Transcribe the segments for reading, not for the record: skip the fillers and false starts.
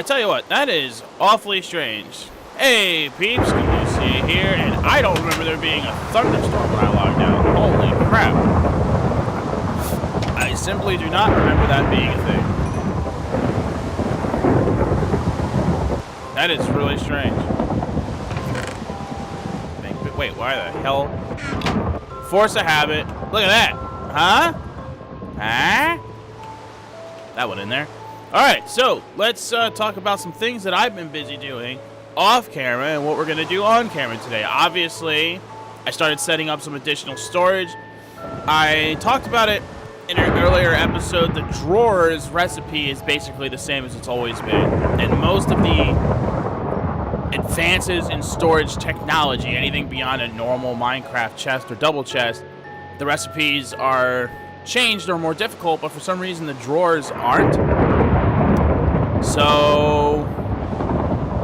I tell you what, that is awfully strange. Hey, Peeps Galucia here, and I don't remember there being a thunderstorm when I logged out. Holy crap. I simply do not remember that being a thing. That is really strange. Wait, why the hell? Force a habit. Look at that. Huh? Huh? That one in there. Alright, so let's talk about some things that I've been busy doing off camera and what we're going to do on camera today. Obviously, I started setting up some additional storage. I talked about it in an earlier episode. The drawers recipe is basically the same as it's always been. And most of the advances in storage technology, anything beyond a normal Minecraft chest or double chest, the recipes are changed or more difficult, but for some reason the drawers aren't. So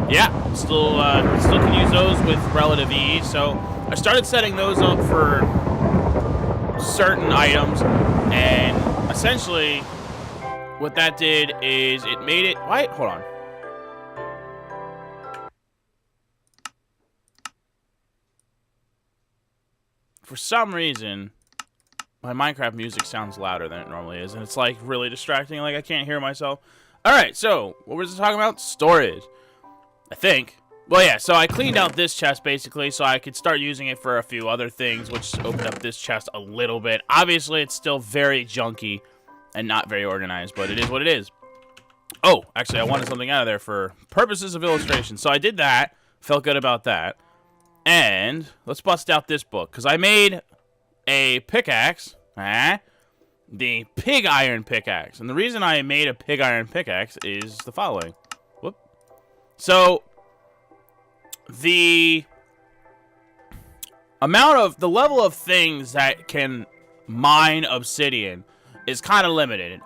yeah, still can use those with relative ease. So I started setting those up for certain items, and essentially what that did is it made it. Wait, hold on. For some reason, my Minecraft music sounds louder than it normally is, and it's like really distracting, like I can't hear myself. Alright, so what was I talking about? Storage, I think. Well, yeah, so I cleaned out this chest basically so I could start using it for a few other things, which opened up this chest a little bit. Obviously, it's still very junky and not very organized, but it is what it is. Oh, actually, I wanted something out of there for purposes of illustration, so I did that. Felt good about that. And let's bust out this book, because I made a pickaxe, the pig iron pickaxe. And the reason I made a pig iron pickaxe is the following. Whoop. So, the level of things that can mine obsidian is kind of limited.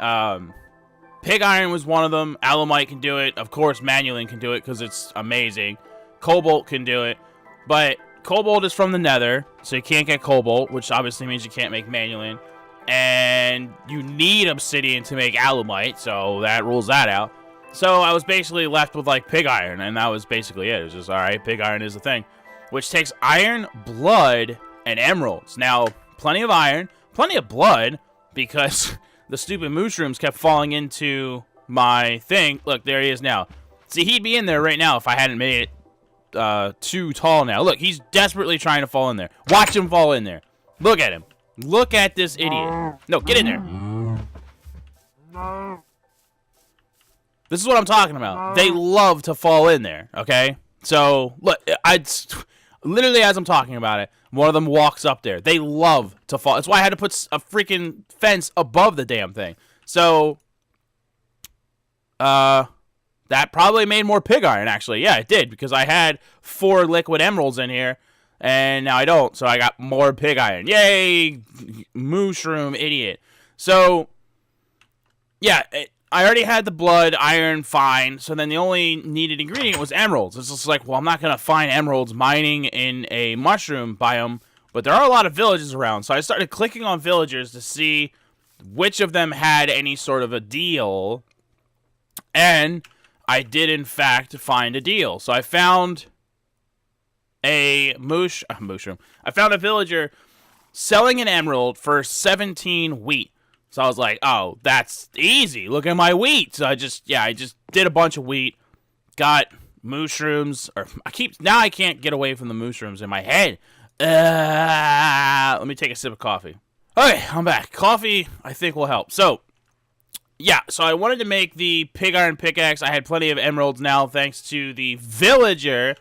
Pig iron was one of them. Alumite can do it. Of course, Manuline can do it because it's amazing. Cobalt can do it. But cobalt is from the nether, so you can't get cobalt, which obviously means you can't make Manuline. And you need obsidian to make alumite, so that rules that out. So I was basically left with, like, pig iron, and that was basically it. It was just, alright, pig iron is the thing. Which takes iron, blood, and emeralds. Now, plenty of iron, plenty of blood, because the stupid mushrooms kept falling into my thing. Look, there he is now. See, he'd be in there right now if I hadn't made it too tall now. Look, he's desperately trying to fall in there. Watch him fall in there. Look at him. Look at this idiot. No, get in there. This is what I'm talking about. They love to fall in there, okay? So, look, literally as I'm talking about it, one of them walks up there. They love to fall. That's why I had to put a freaking fence above the damn thing. So, that probably made more pig iron, actually. Yeah, it did, because I had 4 liquid emeralds in here, and now I don't, so I got more pig iron. Yay! Mushroom idiot. So, yeah, I already had the blood, iron, fine, so then the only needed ingredient was emeralds. It's just like, well, I'm not going to find emeralds mining in a mushroom biome, but there are a lot of villages around, so I started clicking on villagers to see which of them had any sort of a deal, and I did, in fact, find a deal. So I found a mushroom. I found a villager selling an emerald for 17 wheat. So I was like, oh, that's easy. Look at my wheat. So I just did a bunch of wheat, got mushrooms, or now I can't get away from the mushrooms in my head. Let me take a sip of coffee. Okay, I'm back. Coffee, I think, will help. So, yeah, so I wanted to make the pig iron pickaxe. I had plenty of emeralds now, thanks to the villager.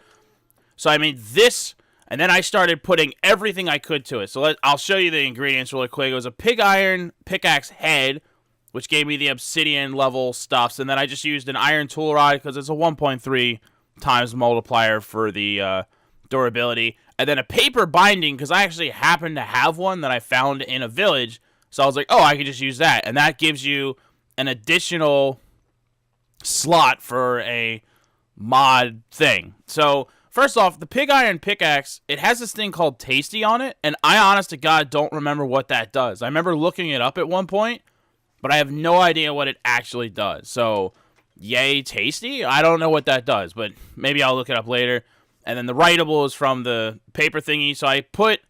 So I made this, and then I started putting everything I could to it. So I'll show you the ingredients really quick. It was a pig iron pickaxe head, which gave me the obsidian level stuffs. And then I just used an iron tool rod because it's a 1.3 times multiplier for the durability. And then a paper binding because I actually happen to have one that I found in a village. So I was like, oh, I could just use that. And that gives you an additional slot for a mod thing. So first off, the pig iron pickaxe, it has this thing called Tasty on it, and I honest to God don't remember what that does. I remember looking it up at one point, but I have no idea what it actually does. So Yay tasty? I don't know what that does, but maybe I'll look it up later. And then the writable is from the paper thingy. So I put...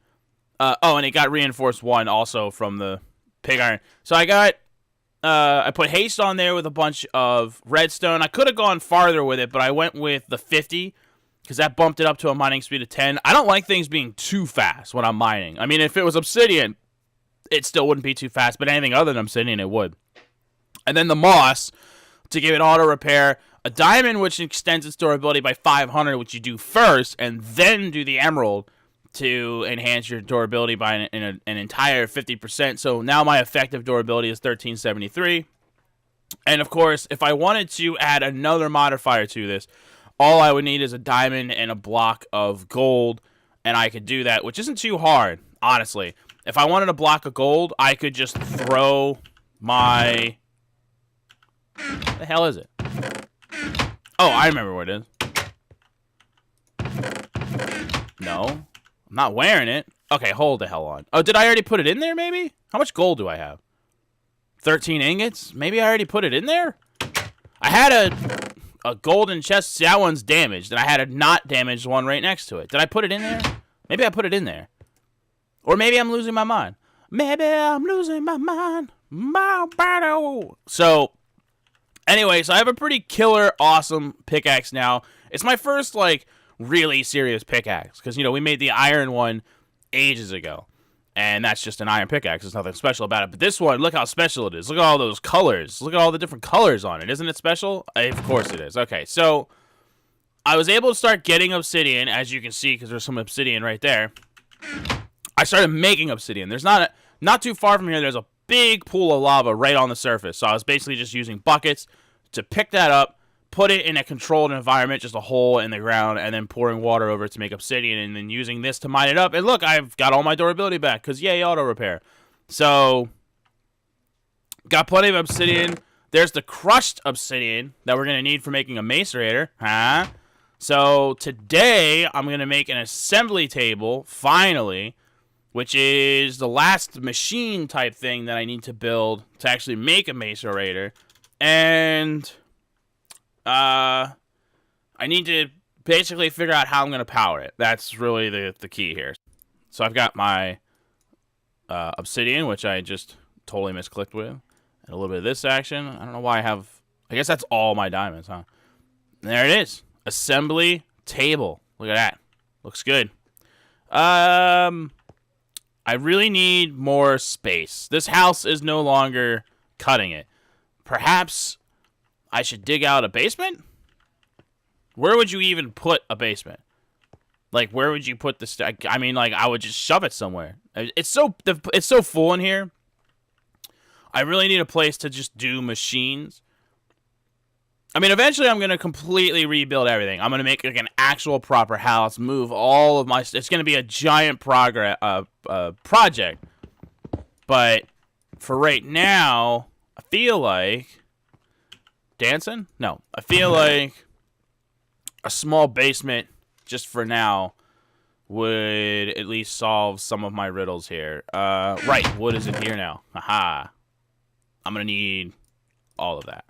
oh, and it got reinforced 1 also from the pig iron. So I put haste on there with a bunch of redstone. I could have gone farther with it, but I went with the 50 because that bumped it up to a mining speed of 10. I don't like things being too fast when I'm mining. I mean, if it was obsidian, it still wouldn't be too fast, but anything other than obsidian, it would. And then the moss to give it auto repair. A diamond, which extends its durability by 500, which you do first, and then do the emerald to enhance your durability by an entire 50%. So now my effective durability is 1373. And of course, if I wanted to add another modifier to this, all I would need is a diamond and a block of gold, and I could do that, which isn't too hard, honestly. If I wanted a block of gold, I could just throw my... What the hell is it? Oh, I remember what it is. No. I'm not wearing it. Okay, hold the hell on. Oh, did I already put it in there, maybe? How much gold do I have? 13 ingots? Maybe I already put it in there? I had a golden chest. See, that one's damaged. And I had a not damaged one right next to it. Did I put it in there? Maybe I put it in there. Or maybe I'm losing my mind. Maybe I'm losing my mind. So... Anyway, so I have a pretty killer, awesome pickaxe now. It's my first, like, really serious pickaxe. Because, you know, we made the iron one ages ago. And that's just an iron pickaxe. There's nothing special about it. But this one, look how special it is. Look at all those colors. Look at all the different colors on it. Isn't it special? Of course it is. Okay, so I was able to start getting obsidian, as you can see, because there's some obsidian right there. I started making obsidian. There's not too far from here, there's a big pool of lava right on the surface. So I was basically just using buckets to pick that up, put it in a controlled environment, just a hole in the ground, and then pouring water over it to make obsidian, and then using this to mine it up. And look, I've got all my durability back, because yay, auto repair. So, got plenty of obsidian. There's the crushed obsidian that we're going to need for making a macerator. Huh? So, today, I'm going to make an assembly table, finally, which is the last machine type thing that I need to build to actually make a macerator. And I need to basically figure out how I'm going to power it. That's really the key here. So I've got my obsidian, which I just totally misclicked with. And a little bit of this action. I don't know why I have... I guess that's all my diamonds, huh? And there it is. Assembly table. Look at that. Looks good. I really need more space. This house is no longer cutting it. Perhaps I should dig out a basement? Where would you even put a basement? Like, where would you put the I mean, like, I would just shove it somewhere. It's so full in here. I really need a place to just do machines. I mean, eventually I'm going to completely rebuild everything. I'm going to make, like, an actual proper house, move all of my... It's going to be a giant project. But for right now... I feel like... Dancing? No. I feel like a small basement, just for now, would at least solve some of my riddles here. Right. Wood is in here now. Haha. I'm going to need all of that.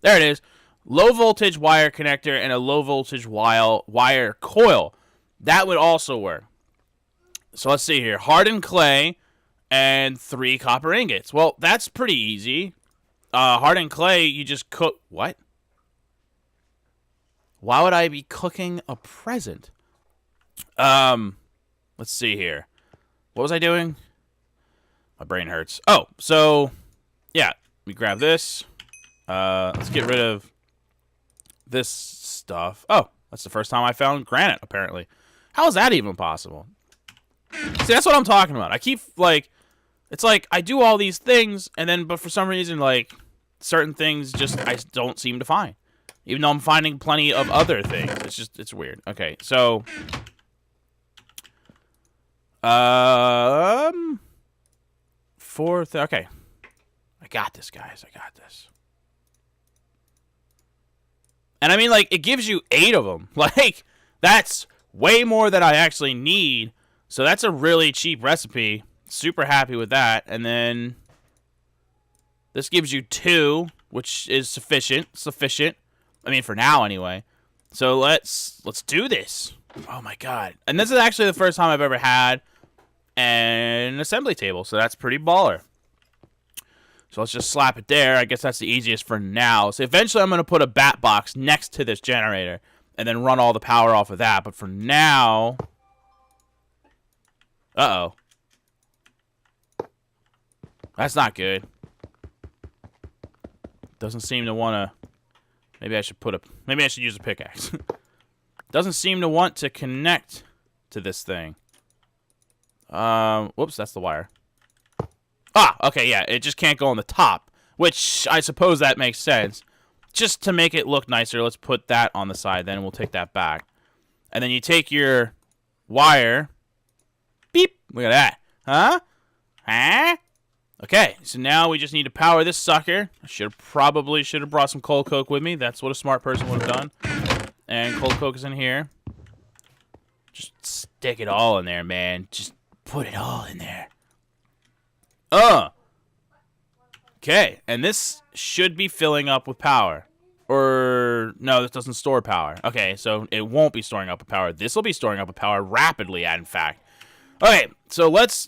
There it is. Low voltage wire connector and a low voltage wire coil. That would also work. So let's see here. Hardened clay... and 3 copper ingots. Well, that's pretty easy. Hardened clay, you just cook... What? Why would I be cooking a present? Let's see here. What was I doing? My brain hurts. Oh, so... Yeah, we grab this. Let's get rid of this stuff. Oh, that's the first time I found granite, apparently. How is that even possible? See, that's what I'm talking about. I keep, like... It's like, I do all these things, and then, but for some reason, like, certain things just, I don't seem to find. Even though I'm finding plenty of other things. It's just, it's weird. Okay, so... Okay. I got this, guys. I got this. And I mean, like, it gives you 8 of them. Like, that's way more than I actually need. So that's a really cheap recipe. Super happy with that. And then this gives you 2. which is sufficient. I mean, for now anyway. So let's do this. Oh my god. And this is actually the first time I've ever had an assembly table, so that's pretty baller. So let's just slap it there. I guess that's the easiest for now. So eventually I'm going to put a bat box next to this generator and then run all the power off of that. But for now... Uh-oh. That's not good. Doesn't seem to want to... Maybe I should use a pickaxe. Doesn't seem to want to connect to this thing. Whoops, that's the wire. Ah, okay, yeah, it just can't go on the top, which I suppose that makes sense. Just to make it look nicer, let's put that on the side, then we'll take that back. And then you take your wire. Beep, look at that. Huh? Huh? Okay, so now we just need to power this sucker. I probably should have brought some coal coke with me. That's what a smart person would have done. And coal coke is in here. Just stick it all in there, man. Just put it all in there. Okay, and this should be filling up with power. Or, no, this doesn't store power. Okay, so it won't be storing up with power. This will be storing up with power rapidly, in fact. Okay, so let's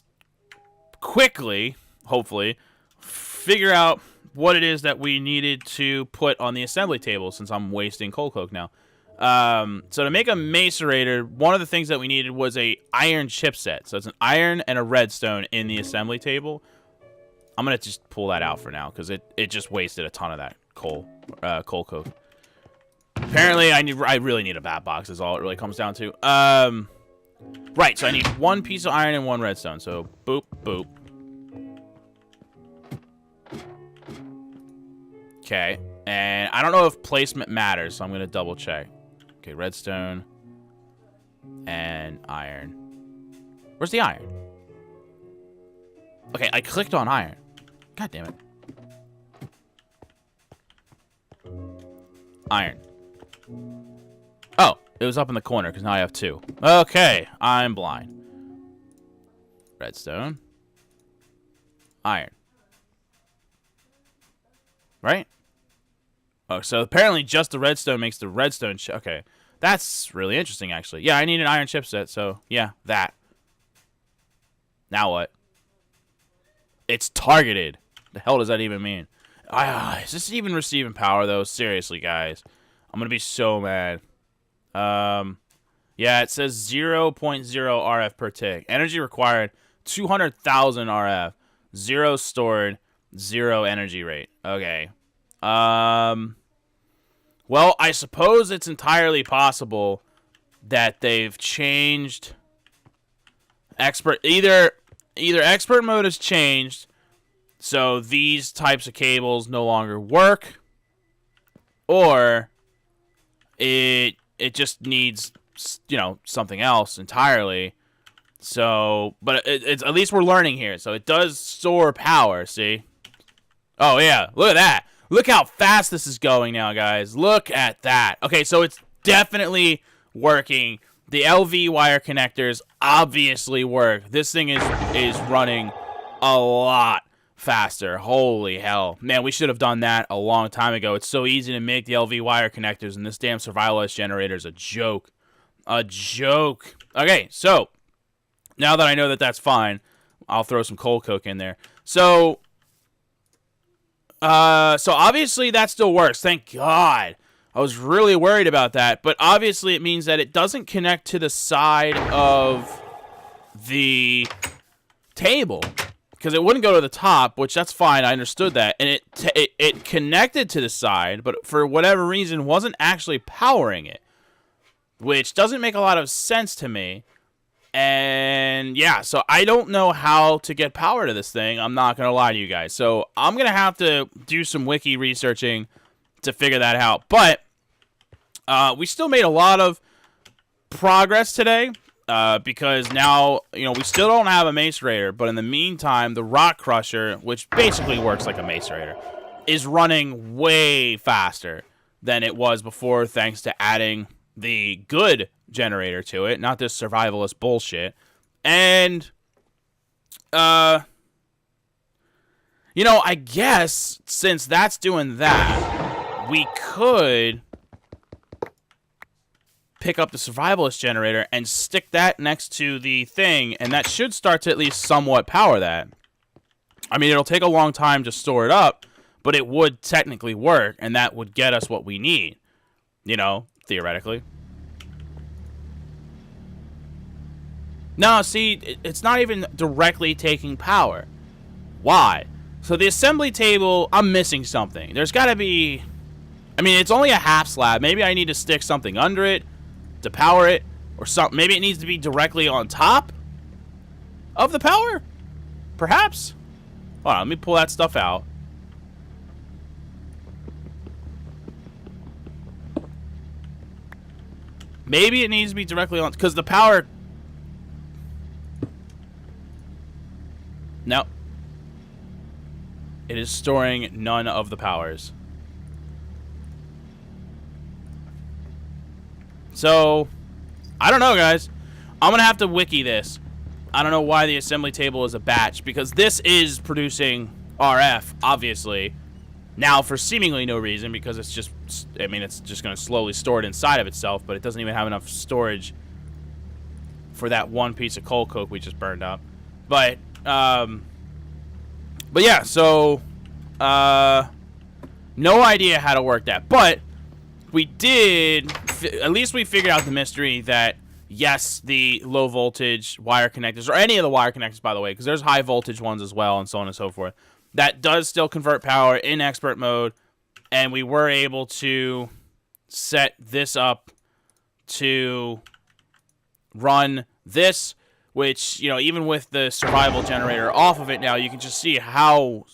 quickly, hopefully, figure out what it is that we needed to put on the assembly table, since I'm wasting coal coke now. So to make a macerator, one of the things that we needed was a iron chipset. So it's an iron and a redstone in the assembly table. I'm going to just pull that out for now, because it just wasted a ton of that coal coke. Apparently, I really need a bat box, is all it really comes down to. Right, so I need one piece of iron and one redstone. So, boop, boop. Okay, and I don't know if placement matters, so I'm going to double check. Okay, redstone and iron. Where's the iron? Okay, I clicked on iron. God damn it. Iron. Oh, it was up in the corner because now I have two. Okay, I'm blind. Redstone. Iron. Right? Oh, so apparently just the redstone makes the redstone okay. That's really interesting, actually. Yeah, I need an iron chipset, so yeah, that. Now what? It's targeted. The hell does that even mean? Is this even receiving power, though? Seriously, guys. I'm going to be so mad. Yeah, it says 0.0 RF per tick. Energy required, 200,000 RF. 0 stored, 0 energy rate. Okay. Well, I suppose it's entirely possible that they've changed expert... Either expert mode has changed, so these types of cables no longer work, or it just needs, you know, something else entirely. So, but it's at least we're learning here. So it does store power, see? Oh yeah, look at that. Look how fast this is going now, guys. Look at that. Okay, so it's definitely working. The LV wire connectors obviously work. This thing is running a lot faster. Holy hell. Man, we should have done that a long time ago. It's so easy to make the LV wire connectors, and this damn survivalist generator is a joke. A joke. Okay, so now that I know that that's fine, I'll throw some coal coke in there. So obviously that still works. Thank God. I was really worried about that, but obviously it means that it doesn't connect to the side of the table, because it wouldn't go to the top, which that's fine. I understood that, and it connected to the side, but for whatever reason wasn't actually powering it, which doesn't make a lot of sense to me. And yeah, so I don't know how to get power to this thing. I'm not gonna lie to you guys. So I'm gonna have to do some wiki researching to figure that out. But we still made a lot of progress today, because now, you know, we still don't have a macerator, but in the meantime, the rock crusher, which basically works like a macerator, is running way faster than it was before, thanks to adding the good generator to it, not this survivalist bullshit. And yeah, You know, I guess since that's doing that, we could pick up the survivalist generator and stick that next to the thing, and that should start to at least somewhat power that. I mean, it'll take a long time to store it up, but it would technically work, and that would get us what we need. You know, theoretically. No, see, it's not even directly taking power. Why? So the assembly table, I'm missing something. There's got to be... I mean, it's only a half slab. Maybe I need to stick something under it to power it, or something. Maybe it needs to be directly on top of the power? Perhaps? Hold on, let me pull that stuff out. Maybe it needs to be directly on... because the power... No. It is storing none of the powers. So, I don't know, guys. I'm going to have to wiki this. I don't know why the assembly table is a batch, because this is producing RF, obviously. Now, for seemingly no reason, because it's just, I mean, it's just going to slowly store it inside of itself, but it doesn't even have enough storage for that one piece of coal coke we just burned up. But yeah, so, no idea how to work that. But we did, at least we figured out the mystery that, yes, the low voltage wire connectors, or any of the wire connectors, by the way, because there's high voltage ones as well, and so on and so forth, that does still convert power in expert mode, and we were able to set this up to run this, which, you know, even with the survival generator off of it now, you can just see how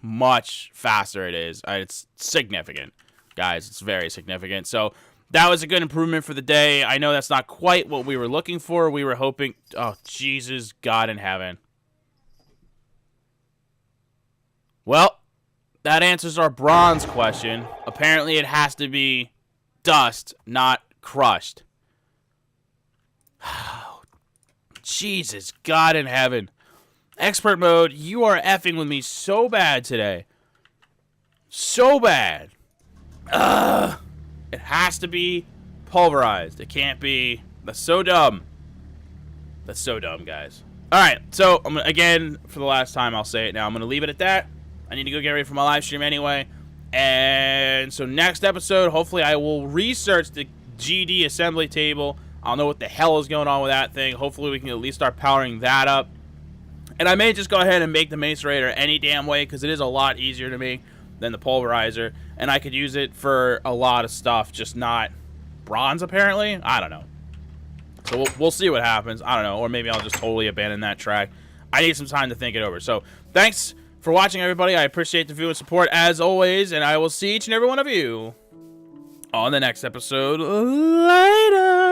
much faster it is. It's significant, guys. It's very significant. So that was a good improvement for the day. I know that's not quite what we were looking for. We were hoping... oh, Jesus, God in heaven. Well, that answers our bronze question. Apparently, it has to be dust, not crushed. Jesus, God in heaven. Expert mode, you are effing with me so bad today. So bad. Ugh. It has to be pulverized. It can't be... that's so dumb. That's so dumb, guys. Alright, so, again, for the last time, I'll say it now. I'm going to leave it at that. I need to go get ready for my live stream anyway. And so next episode, hopefully I will research the GD assembly table. I'll know what the hell is going on with that thing. Hopefully we can at least start powering that up. And I may just go ahead and make the macerator any damn way, because it is a lot easier to make than the pulverizer. And I could use it for a lot of stuff, just not bronze, apparently. I don't know. So we'll see what happens. I don't know. Or maybe I'll just totally abandon that track. I need some time to think it over. So thanks for watching, everybody. I appreciate the viewing support, as always. And I will see each and every one of you on the next episode. Later.